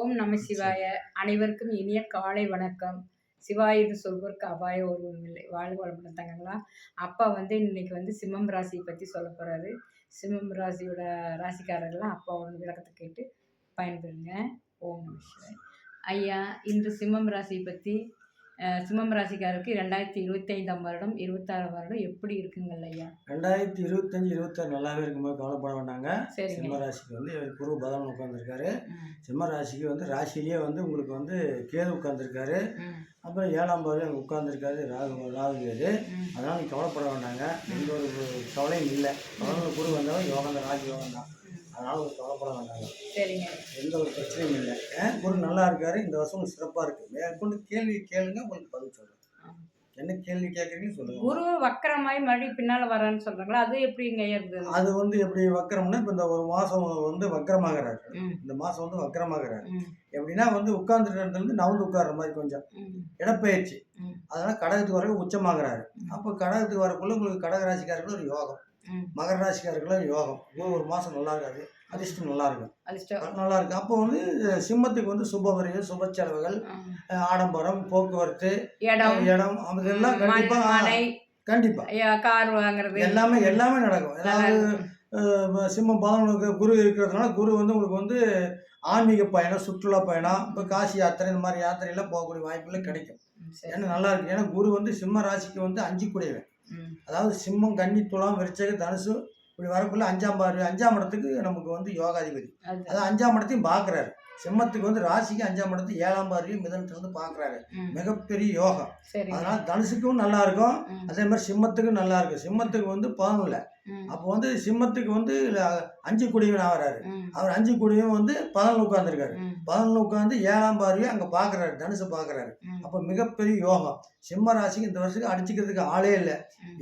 ஓம் நம சரி. சிவாய. அனைவருக்கும் இனிய காலை வணக்கம். சிவாய என்று சொல்வோருக்கு அபாய ஒருவரும் இல்லை. வாழ்க வளமுடன் தங்கங்களா. அப்பா இன்னைக்கு சிம்மம் ராசியை பத்தி சொல்லப் போறாரு. சிம்மம் ராசியோட ராசிக்காரர்கள்லாம் அப்பாவோட விளக்கத்தை கேட்டு பயன்பெறுங்க. ஓம் நம சிவாய. ஐயா, இன்று சிம்மம் ராசியை பத்தி சிம்மம் ராசிக்காரருக்கு 2025ஆம் வருடம் 26ஆம் வருடம் எப்படி இருக்குங்கள் ஐயா? 2025, 26 நல்லாவே இருக்கும்போது கவலைப்பட வேண்டாங்க. சரிங்க. சிம்ம ராசிக்கு குரு பகவான் உட்காந்துருக்காரு. ம், சிம்ம ராசிக்கு ராசியிலேயே உங்களுக்கு கேது உட்காந்துருக்காரு. ம், அப்புறம் 7ஆம் பாவம் அங்கே உட்காந்துருக்காரு ராகு கேது. ம். அதனால் நீங்கள் கவலைப்பட வேண்டாங்க. எந்த ஒரு கவலையும் இல்லை. பதினொன்று குரு வந்தாலும் யோகம் தான், ராஜ யோகம் தான். அதனால் ஒரு கவலைப்பட வேண்டாங்க. சரிங்க. எந்த ஒரு பிரச்சனையும் இல்லை. குரு நல்லா இருக்காரு. இந்த வருஷம் உங்களுக்கு சிறப்பாக இருக்குது. மேற்கொண்டு கேள்வி கேளுங்க, உங்களுக்கு பதில் சொல்கிறேன். என்ன கேள்வி கேட்குறீங்கன்னு சொல்லுங்கள். குரு வக்கரமாய் மறுபடியும் பின்னால வரான்னு சொல்றாங்களா? அது எப்படிங்க இருக்குது? அது எப்படி வக்கரம்னா, இப்போ இந்த ஒரு மாதம் வக்கரமாகிறாரு. ம், இந்த மாதம் வக்கரமாகிறாரு. ம், எப்படின்னா உட்கார்ந்துட்டு இடத்துலேருந்து நவுந்து உட்கார்ற மாதிரி கொஞ்சம் ம், இடப்பெயர்ச்சி. ம், அதனால் கடகத்துக்கு வரைக்கும் உச்சமாகிறாரு. ம். அப்போ கடகத்துக்கு வரக்குள்ள உங்களுக்கு கடக ராசிக்காரர்கள் ஒரு யோகம், ம். மகர ராசிக்காரர்களும் யோகம். ஒரு மாதம் நல்லா இருக்காது, அதிர்ஷ்டம் நல்லா இருக்கும், அதிர்ஷ்டம். நல்லா இருக்கு. அப்போ சிம்மத்துக்கு சுபவரியம், சுப செலவுகள், ஆடம்பரம், போக்குவரத்து, இடம், இடம் அதெல்லாம் கண்டிப்பாக மனை, கண்டிப்பாக கார் வாங்குறது எல்லாமே நடக்கும். அதாவது சிம்மம் 11 குரு இருக்கிறதுனால குரு உங்களுக்கு ஆன்மீக பயணம், சுற்றுலா பயணம், இப்போ காசி யாத்திரை, இந்த மாதிரி யாத்திரையெல்லாம் போகக்கூடிய வாய்ப்புகள் கிடைக்கும். ஏன்னா நல்லா இருக்கு. ஏன்னா குரு சிம்ம ராசிக்கு 5 கூடையவன். அதாவது சிம்மம், கன்னி, துலாம், விருச்சிக, தனுசு இப்படி வரக்குள்ள 5ஆம் இடத்துக்கு நமக்கு யோகாதிபதி. அதாவது 5ஆம் இடத்தையும் பார்க்குறாரு. சிம்மத்துக்கு ராசிக்கு 5ஆம் இடத்து 7ஆம் பார்வையும் மிதனத்திலிருந்து பார்க்குறாரு. மிகப்பெரிய யோகம். அதனால தனுசுக்கும் நல்லா இருக்கும், அதே மாதிரி சிம்மத்துக்கும் நல்லா இருக்கும். சிம்மத்துக்கு 11 அப்போ சிம்மத்துக்கு 5 குடிவன் ஆகிறாரு. அவர் 5 குடியும் 11 உட்காந்துருக்காரு. 11 உட்காந்து 7ஆம் பார்வையை அங்கே பார்க்குறாரு, தனுசு பார்க்குறாரு. அப்போ மிகப்பெரிய யோகம். சிம்ம ராசிக்கு இந்த வருஷத்துக்கு அடிச்சுக்கிறதுக்கு ஆளே இல்லை.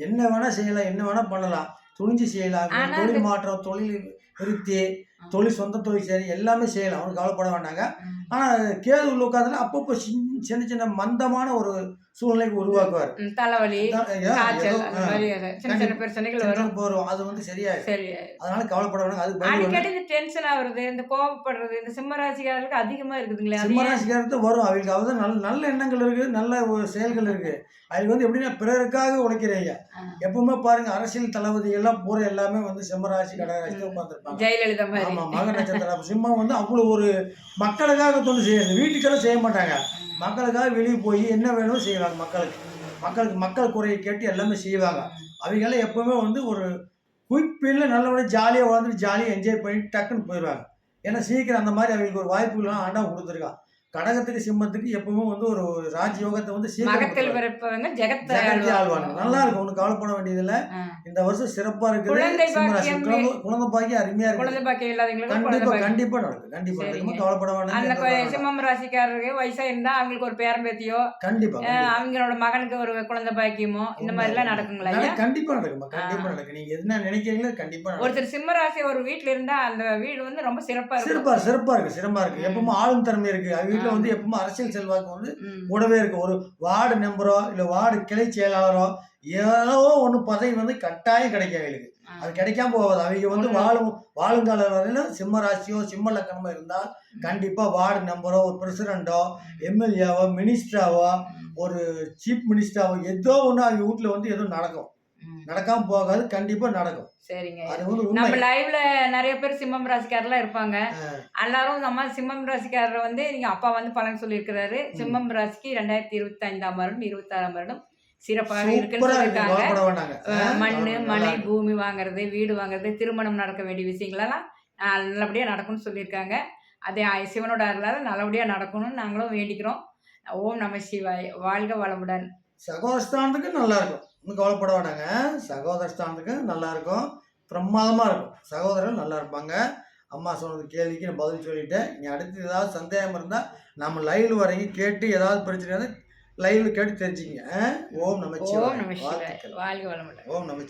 என்ன வேணால் செய்யலாம், என்ன வேணால் பண்ணலாம், துணிஞ்சு செய்யலாம். தொழில் மாற்றம், தொழில் விருத்தி, தொழில், சொந்த தொழில் சரி எல்லாமே செய்யலாம். அவனுக்கு கவலைப்பட வேண்டாங்க. ஆனால் கேது உள்ள உட்காந்துன்னா அப்பப்போ சின்ன சின்ன மந்தமான ஒரு சூழ்நிலைக்கு உருவாக்குவார். தலைவலி, பிரச்சனைகள் வரும். அது சரியாயிடும். அதனால கவலைப்பட வேண்டாங்க. அதுக்கு டென்ஷன் ஆகுறது, இந்த கோபப்படுறது இந்த சிம்மராசிக்காரர்களுக்கு அதிகமா இருக்குதுங்களா? சிம்மராசிக்காரத்து வரும். அவங்களுக்கு நல்ல எண்ணங்கள் இருக்கு, நல்ல ஒரு செயல்கள் இருக்கு. அது எப்படின்னா பிறருக்காக உழைக்கிறீங்க. எப்பவுமே பாருங்க, அரசியல் தளபதி எல்லாம் பூரா எல்லாமே சிம்மராசி, கடகராசி உட்காந்துருப்பாங்க. ஜெயலலிதா மாதிரி. ஆமா, மக நட்சத்திரம். சிம்மம் அவ்வளோ ஒரு மக்களுக்காக தொண்டு செய்யறது. வீட்டுக்கெல்லாம் செய்ய மாட்டாங்க. மக்களுக்காக வெளியே போய் என்ன வேணுமோ செய்வாங்க. மக்கள் குறையை கேட்டு எல்லாமே செய்வாங்க. அவங்களாம் எப்பவுமே ஒரு குயிக் பீரியட்ல நல்லபடியாக ஜாலியாக வாழ்ந்துட்டு ஜாலியாக என்ஜாய் பண்ணிட்டு டக்குன்னு போயிடுவாங்க. ஏன்னா சீக்கிரம் அந்த மாதிரி அவங்களுக்கு ஒரு வாய்ப்புகள்லாம் ஆண்டவன் கொடுத்துருக்கான். கடகத்துக்கு சிம்மத்துக்கு எப்பவுமே ஒரு ராஜயோகத்தை மகத்தில் பிறப்பவங்க ஜெகத்தை ஆழ்வாங்க. நல்லா இருக்கும், ஒன்றும் கவலைப்பட வேண்டியதில்லை. இந்த வருஷம் சிறப்பா இருக்குது. குழந்தை பாக்கியம் அருமையா இருக்கு. குழந்தை பாக்கியம் இல்லாதவங்களுக்கு கண்டிப்பா நடக்கும். கண்டிப்பா நடக்கும். கவலைப்பட வேண்டாம். சிம்மம் ராசிக்காரருக்கு வயசா இருந்தா அவங்களுக்கு ஒரு பேரம்பேத்தியோ, கண்டிப்பா அவங்களோட மகனுக்கு ஒரு குழந்தை பாக்கியமோ இந்த மாதிரி எல்லாம் நடக்குங்களா? கண்டிப்பா நடக்கும். கண்டிப்பா நடக்கும். நீங்க என்ன நினைக்கிறீங்களோ கண்டிப்பா. ஒருத்தர் சிம்ம ராசி ஒரு வீட்டுல இருந்தா அந்த வீடு ரொம்ப சிறப்பா இருக்கு. சிறப்பா இருக்கு. எப்பவுமே ஆளும் திறமை இருக்கு. வீட்டுல எப்பவுமே அரசியல் செல்வாக்கு கூடவே இருக்கு. ஒரு வார்டு மெம்பரோ இல்ல வார்டு கிளை செயலாளரோ ஏதோ ஒண்ணு பதவி கட்டாயம் கிடைக்கும் அவங்களுக்கு. அது கிடைக்காம போகாது. அவங்க வாழுங்கால வரையில சிம்ம ராசியோ சிம்ம லக்கணமோ இருந்தால் கண்டிப்பா வார்டு மெம்பரோ, ஒரு பிரசிடண்டோ, எம்எல்ஏவோ, மினிஸ்டராவோ, ஒரு சீஃப் மினிஸ்டராவோ ஏதோ ஒண்ணு அவங்க வீட்டுல ஏதோ நடக்கும். நடக்காம போகாது, கண்டிப்பா நடக்கும். சரிங்க. நம்ம லைவ்ல நிறைய பேர் சிம்மம் ராசிக்காரர்லாம் இருப்பாங்க. எல்லாரும் நம்ம சிம்மம் ராசிக்காரர் நீங்க அப்பா பலன் சொல்லியிருக்கிறாரு. சிம்மம் ராசிக்கு 2025ஆம் வருடம் 26ஆம் வருடம் சிறப்பாக இருக்குன்னு சொல்லியிருக்காங்க. மண்ணு, மனை, பூமி வாங்குறது, வீடு வாங்குறது, திருமணம் நடக்க வேண்டிய விஷயங்களெல்லாம் நல்லபடியா நடக்கும்னு சொல்லியிருக்காங்க. அதே சிவனோட அருளால நல்லபடியா நடக்கணும்னு நாங்களும் வேண்டிக்கிறோம். ஓம் நம சிவாய். வாழ்க வளமுடன். சகோதரஸ்தானத்துக்கு நல்லா இருக்கும், ஒன்றும் கவலைப்பட வேண்டாங்க. சகோதரஸ்தானத்துக்கு நல்லா இருக்கும், பிரமாதமாக இருக்கும். சகோதரர்கள் நல்லா இருப்பாங்க. அம்மா சொன்னது கேள்விக்கு நான் பதில் சொல்லிட்டேன். நீ அடுத்து ஏதாவது சந்தேகம் இருந்தால் நம்ம லைவ்ல வரீங்க, கேட்டு ஏதாவது பிரச்சனை லைவ்ல கேட்டு தெரிஞ்சுங்க. ஓம் நமச்சிவாய். வாழ்க வளமுடன். ஓம் நமச்சிவாய்.